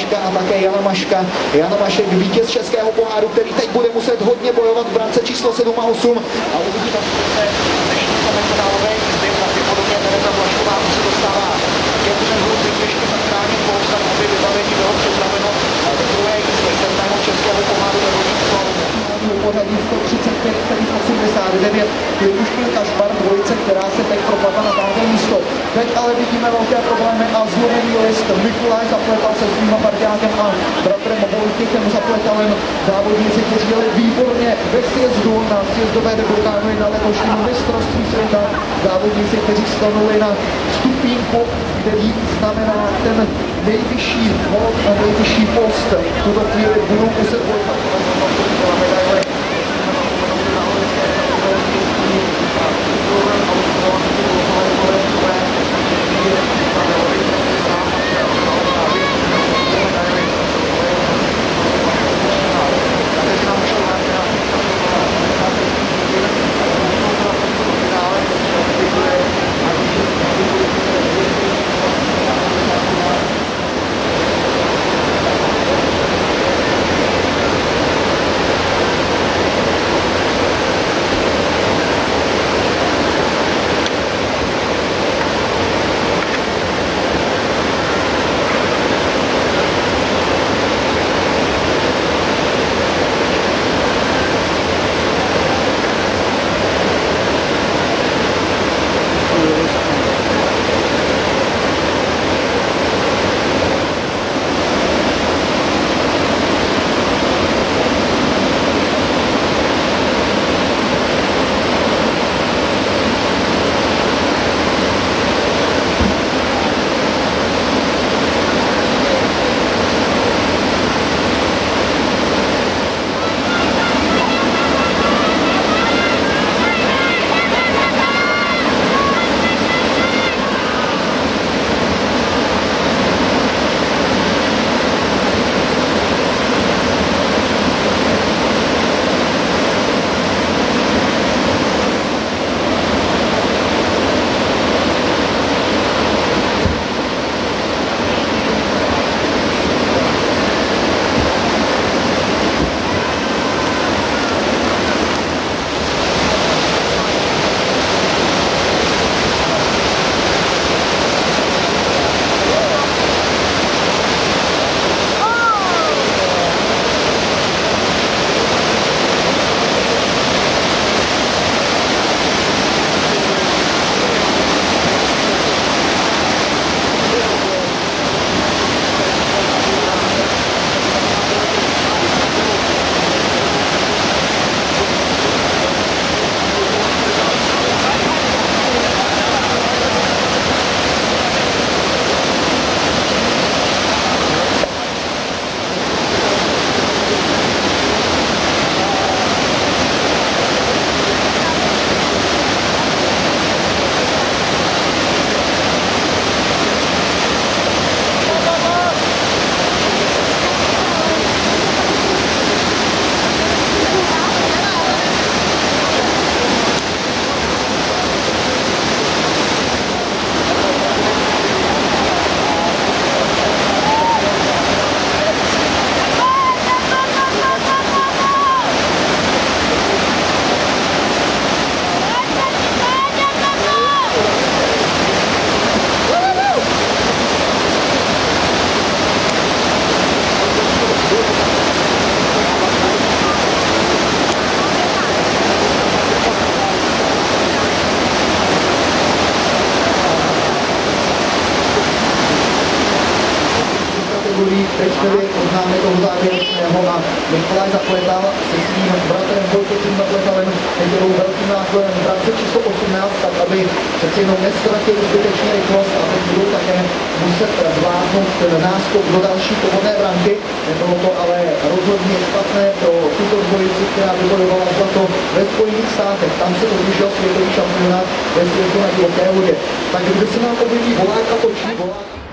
Maška a také Jana Maška. Jan Mašek, vítěz českého poháru, který teď bude muset hodně bojovat v brance číslo 7 a 8. A uvidíme, že dnešní semifinálové jízdy pravděpodobně Tereza Blašková se dostává ke břehu, ještě zachránit post, tak aby vybavení bylo připraveno do druhé jízdy 7. českého poháru ve Vodnickou. Pořadí 135, 89, Klibuškin Kašpar, dvojice, která se teď propadla na 5. místo. Teď ale vidíme velké problémy a zlomený list. Mikulaj zapletal se svým parťákem a bratrem Vojtěchem Zapletalem. Závodníci, kteří jeli výborně ve sjezdu na sjezdové debutány na letošním mistrovství světa. Závodníci, kteří stanuli na stupínku, který znamená ten nejvyšší bod a nejvyšší post. V tuto chvíli budou muset bojovat o medaile. Teď tedy oznáme toho závěrečného a Mikulaj Zapletal se svým bratrem Vojtěchem Zapletalem jdou velkým nákladem v brance číslo 18, tak aby přeci jenom nestratili zbytečně rychlost a teď budou také muset zvládnout ten náskok do další pohodné branky. Nebylo to ale rozhodně špatné pro tuto dvojici, která vybojovala zlato ve Spojených státech. Tam se odlišil světový šampionát ve světě na divoké vodě. Tak když se nám objeví Volák a točí Volák.